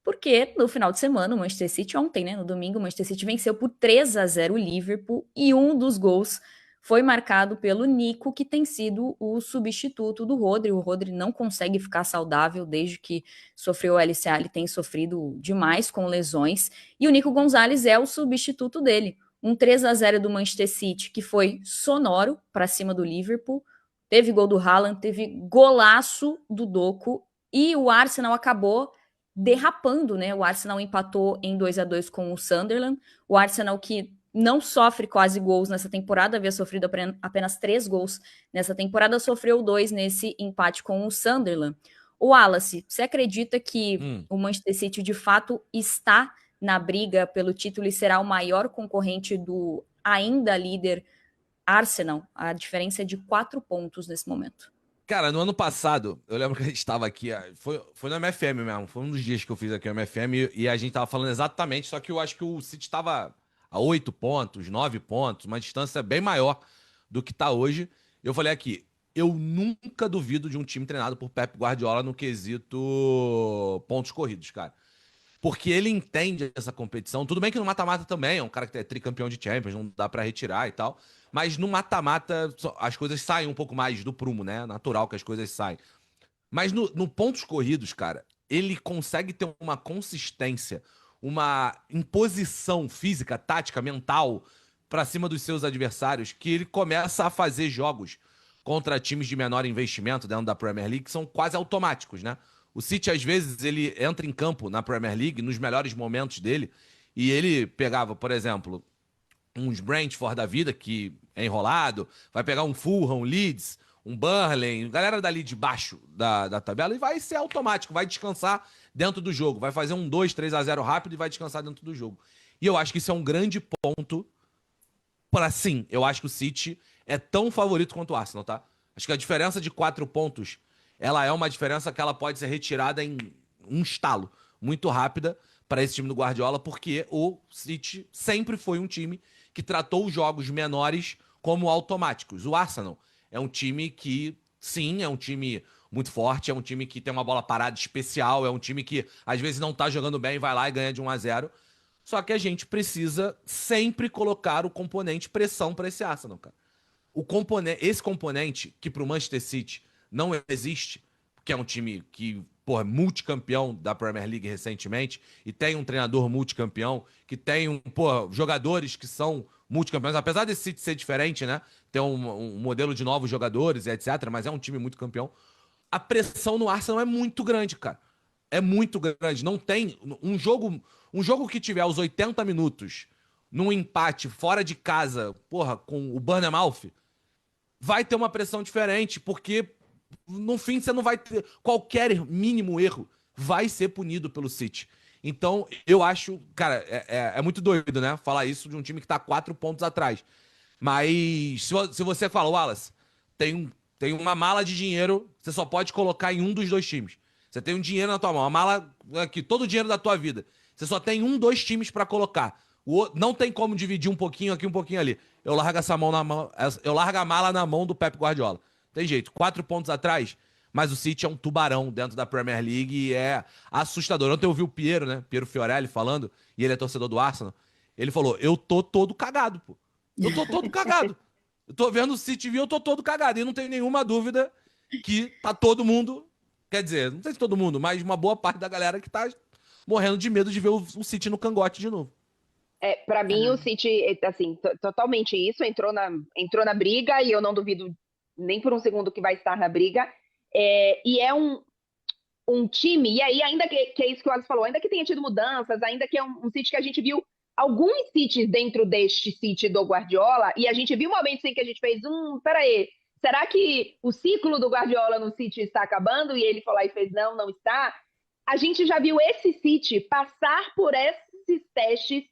Porque no final de semana, o Manchester City, ontem, né, no domingo, o Manchester City venceu por 3-0 o Liverpool e um dos gols foi marcado pelo Nico, que tem sido o substituto do Rodri. O Rodri não consegue ficar saudável desde que sofreu o LCA, ele tem sofrido demais com lesões. E o Nico Gonzalez é o substituto dele. Um 3-0 do Manchester City, que foi sonoro para cima do Liverpool. Teve gol do Haaland, teve golaço do Doku. E o Arsenal acabou derrapando, né? O Arsenal empatou em 2-2 com o Sunderland. O Arsenal que não sofre quase gols nessa temporada, havia sofrido apenas 3 gols nessa temporada, sofreu 2 nesse empate com o Sunderland. O Wallace, você acredita que o Manchester City de fato está na briga pelo título e será o maior concorrente do ainda líder Arsenal? A diferença é de 4 pontos nesse momento. Cara, no ano passado, eu lembro que a gente estava aqui, foi no MFM mesmo, foi um dos dias que eu fiz aqui no MFM e a gente tava falando exatamente, só que eu acho que o City estava a 8 pontos, 9 pontos, uma distância bem maior do que tá hoje. Eu falei aqui, eu nunca duvido de um time treinado por Pep Guardiola no quesito pontos corridos, cara. Porque ele entende essa competição. Tudo bem que no mata-mata também é um cara que é tricampeão de Champions, não dá pra retirar e tal. Mas no mata-mata as coisas saem um pouco mais do prumo, né? Natural que as coisas saem. Mas no pontos corridos, cara, ele consegue ter uma consistência, uma imposição física, tática, mental pra cima dos seus adversários, que ele começa a fazer jogos contra times de menor investimento dentro da Premier League que são quase automáticos, né? O City, às vezes, ele entra em campo na Premier League, nos melhores momentos dele, e ele pegava, por exemplo, uns Brentford da vida, que é enrolado, vai pegar um Fulham, um Leeds, um Burnley, galera dali de baixo da tabela, e vai ser automático, vai descansar dentro do jogo, vai fazer um 2-3-0 rápido e vai descansar dentro do jogo. E eu acho que isso é um grande ponto para sim, eu acho que o City é tão favorito quanto o Arsenal, tá? Acho que a diferença de 4 pontos, ela é uma diferença que ela pode ser retirada em um estalo, muito rápida para esse time do Guardiola, porque o City sempre foi um time que tratou os jogos menores como automáticos. O Arsenal é um time que, sim, é um time muito forte, é um time que tem uma bola parada especial, é um time que às vezes não tá jogando bem, vai lá e ganha de 1-0. Só que a gente precisa sempre colocar o componente pressão para esse Arsenal, cara. Esse componente que pro Manchester City não existe, que é um time que, porra, é multicampeão da Premier League recentemente e tem um treinador multicampeão, que tem jogadores que são multicampeões, apesar desse City ser diferente, né? Tem um modelo de novos jogadores e etc, mas é um time muito campeão. A pressão no Arsenal é muito grande, cara. É muito grande. Não tem um jogo que tiver os 80 minutos num empate fora de casa, porra, com o Bournemouth, vai ter uma pressão diferente, porque no fim você não vai ter qualquer mínimo erro vai ser punido pelo City. Então, eu acho, cara, é muito doido, né? Falar isso de um time que tá 4 pontos atrás. Mas se você fala, Wallace, tem uma mala de dinheiro, você só pode colocar em um dos dois times. Você tem um dinheiro na tua mão, uma mala aqui, todo o dinheiro da tua vida. Você só tem dois times pra colocar. Não tem como dividir um pouquinho aqui, um pouquinho ali. Eu largo essa mão na mão, eu largo a mala na mão do Pep Guardiola. Tem jeito, 4 pontos atrás, mas o City é um tubarão dentro da Premier League e é assustador. Ontem eu vi o Piero, né? Piero Fiorelli falando, e ele é torcedor do Arsenal. Ele falou: Eu tô todo cagado, pô. Eu tô todo cagado. Eu tô vendo o City vir, eu tô todo cagado. E não tenho nenhuma dúvida que tá todo mundo. Quer dizer, não sei se todo mundo, mas uma boa parte da galera que tá morrendo de medo de ver o City no cangote de novo. Para mim, o Ah, City, assim, totalmente isso, entrou na briga e eu não duvido nem por um segundo que vai estar na briga. E é um time, e aí, ainda que é isso que o Alex falou, ainda que tenha tido mudanças, ainda que é um City que a gente viu alguns Cities dentro deste City do Guardiola, e a gente viu momentos em que a gente fez, peraí, será que o ciclo do Guardiola no City está acabando? E ele foi lá e fez, não, não está. A gente já viu esse City passar por esses testes,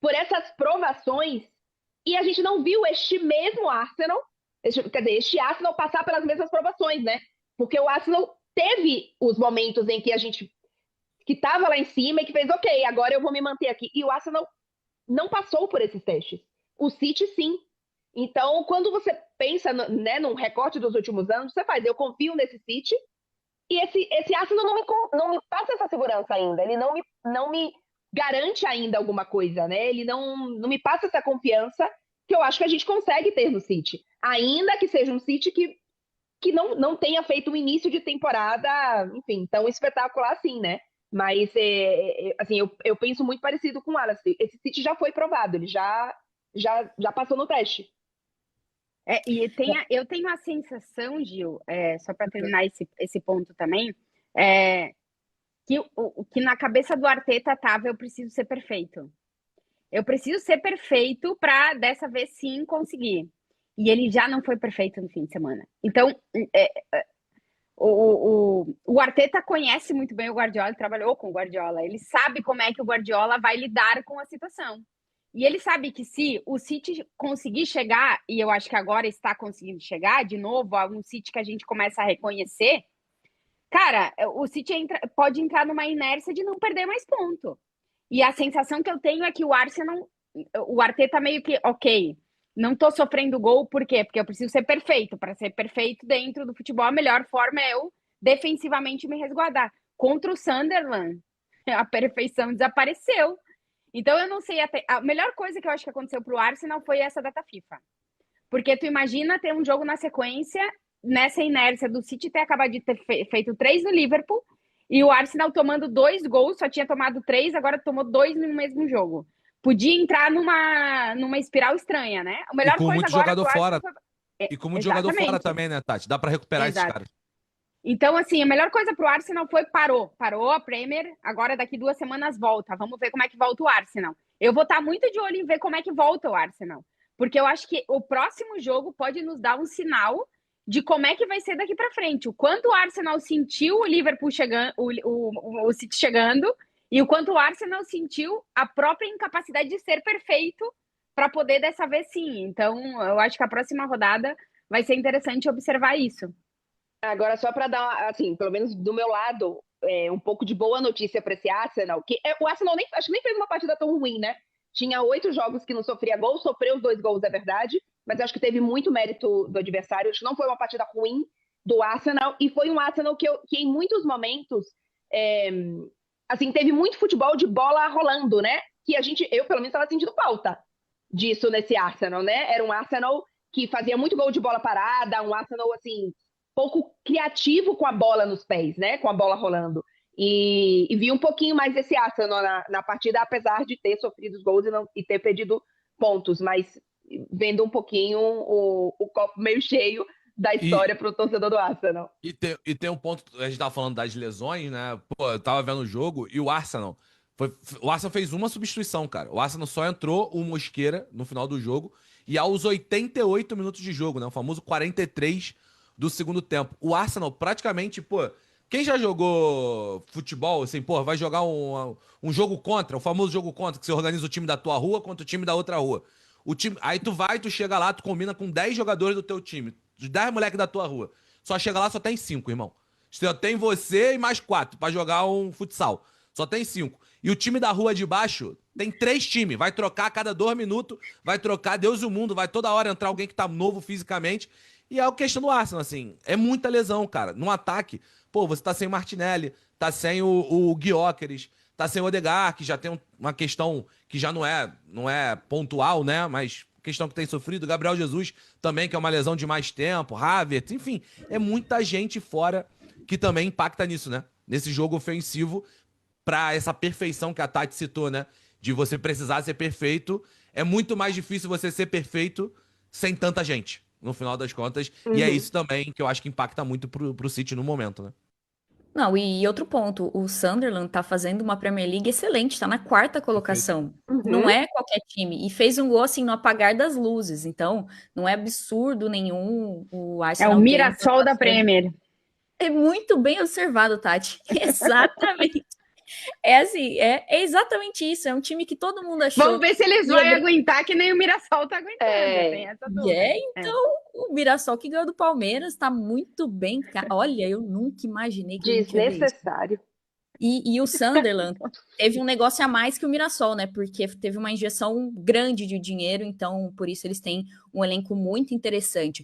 por essas provações, e a gente não viu este mesmo Arsenal, quer dizer, este Arsenal passar pelas mesmas provações, né? Porque o Arsenal teve os momentos em que a gente que estava lá em cima e que fez, ok, agora eu vou me manter aqui. E o Arsenal não passou por esses testes. O City, sim. Então, quando você pensa, né, num recorte dos últimos anos, você faz, eu confio nesse City, E esse Arsenal não me passa essa segurança ainda. Ele não me garante ainda alguma coisa, né? Ele não me passa essa confiança que eu acho que a gente consegue ter no City. Ainda que seja um City que não tenha feito um início de temporada, enfim, tão espetacular assim, né? Mas, assim, eu penso muito parecido com o Wallace. Esse City já foi provado, ele já passou no teste. Eu tenho a sensação, Gil, só para terminar esse ponto também, que na cabeça do Arteta estava: eu preciso ser perfeito. Eu preciso ser perfeito para dessa vez sim conseguir. E ele já não foi perfeito no fim de semana. Então, o Arteta conhece muito bem o Guardiola, ele trabalhou com o Guardiola, ele sabe como é que o Guardiola vai lidar com a situação. E ele sabe que se o City conseguir chegar, e eu acho que agora está conseguindo chegar, de novo, algum City que a gente começa a reconhecer, cara, o City pode entrar numa inércia de não perder mais ponto. E a sensação que eu tenho é que o Arsenal, o Arteta meio que, ok, não tô sofrendo gol, por quê? Porque eu preciso ser perfeito. Para ser perfeito dentro do futebol, a melhor forma é eu defensivamente me resguardar. Contra o Sunderland, a perfeição desapareceu. Então, eu não sei até. A melhor coisa que eu acho que aconteceu pro Arsenal foi essa data FIFA. Porque tu imagina ter um jogo na sequência, nessa inércia do City ter acabado de ter feito 3 no Liverpool, e o Arsenal tomando 2 gols, só tinha tomado 3, agora tomou 2 no mesmo jogo. Podia entrar numa espiral estranha, né? A melhor E com coisa muito agora jogador fora. foi... E com muito jogador fora também, né, Tati? Dá pra recuperar esses caras. Então, assim, a melhor coisa pro Arsenal foi parou a Premier, agora daqui 2 semanas volta. Vamos ver como é que volta o Arsenal. Eu vou estar muito de olho em ver como é que volta o Arsenal, porque eu acho que o próximo jogo pode nos dar um sinal de como é que vai ser daqui para frente. O quanto o Arsenal sentiu o Liverpool chegando, o City chegando, e o quanto o Arsenal sentiu a própria incapacidade de ser perfeito para poder dessa vez sim. Então, eu acho que a próxima rodada vai ser interessante observar isso. Agora, só para dar, assim, pelo menos do meu lado, um pouco de boa notícia para esse Arsenal, que o Arsenal acho que nem fez uma partida tão ruim, né? Tinha 8 jogos que não sofria gol, sofreu os 2 gols, é verdade, mas acho que teve muito mérito do adversário. Acho que não foi uma partida ruim do Arsenal, e foi um Arsenal que em muitos momentos, assim, teve muito futebol de bola rolando, né? Que eu pelo menos estava sentindo falta disso nesse Arsenal, né? Era um Arsenal que fazia muito gol de bola parada, um Arsenal, assim, pouco criativo com a bola nos pés, né? Com a bola rolando. E vi um pouquinho mais desse Arsenal na partida, apesar de ter sofrido os gols e ter perdido pontos, mas vendo um pouquinho o copo meio cheio da história para o torcedor do Arsenal. E tem um ponto, a gente tava falando das lesões, né? Pô, eu tava vendo o jogo e o Arsenal fez uma substituição, cara. O Arsenal só entrou o Mosquera no final do jogo e aos 88 minutos de jogo, né? O famoso 43 do segundo tempo. O Arsenal praticamente, pô, quem já jogou futebol, assim, pô, vai jogar um jogo contra, o famoso jogo contra, que você organiza o time da tua rua contra o time da outra rua. Aí tu chega lá, tu combina com 10 jogadores do teu time, os 10 moleques da tua rua. Só chega lá, só tem 5, irmão. Só tem você e mais 4 pra jogar um futsal. Só tem 5. E o time da rua de baixo tem 3 times. Vai trocar a cada 2 minutos, vai trocar Deus e o mundo, vai toda hora entrar alguém que tá novo fisicamente. E é a questão do Arsenal, assim, é muita lesão, cara. No ataque, pô, você tá sem o Martinelli, tá sem o Gyökeres, tá sem o Odegaard, que já tem uma questão que já não é pontual, né? Mas questão que tem sofrido. Gabriel Jesus também, que é uma lesão de mais tempo. Havertz, enfim, é muita gente fora que também impacta nisso, né? Nesse jogo ofensivo, pra essa perfeição que a Tati citou, né? De você precisar ser perfeito. É muito mais difícil você ser perfeito sem tanta gente, no final das contas. E é isso também que eu acho que impacta muito pro City no momento, né? Não, e outro ponto, o Sunderland tá fazendo uma Premier League excelente, tá na 4ª colocação. Não é qualquer time. E fez um gol, assim, no apagar das luzes. Então, não é absurdo nenhum o Arsenal É o ter Mirassol da Premier. É muito bem observado, Tati. Exatamente. É assim, é exatamente isso. É um time que todo mundo achou. Vamos ver se eles vão aguentar que nem o Mirassol tá aguentando. Tem essa dúvida. Então, o Mirassol que ganhou do Palmeiras tá muito bem. Olha, eu nunca imaginei que desnecessário. E o Sunderland teve um negócio a mais que o Mirassol, né? Porque teve uma injeção grande de dinheiro, então por isso eles têm um elenco muito interessante.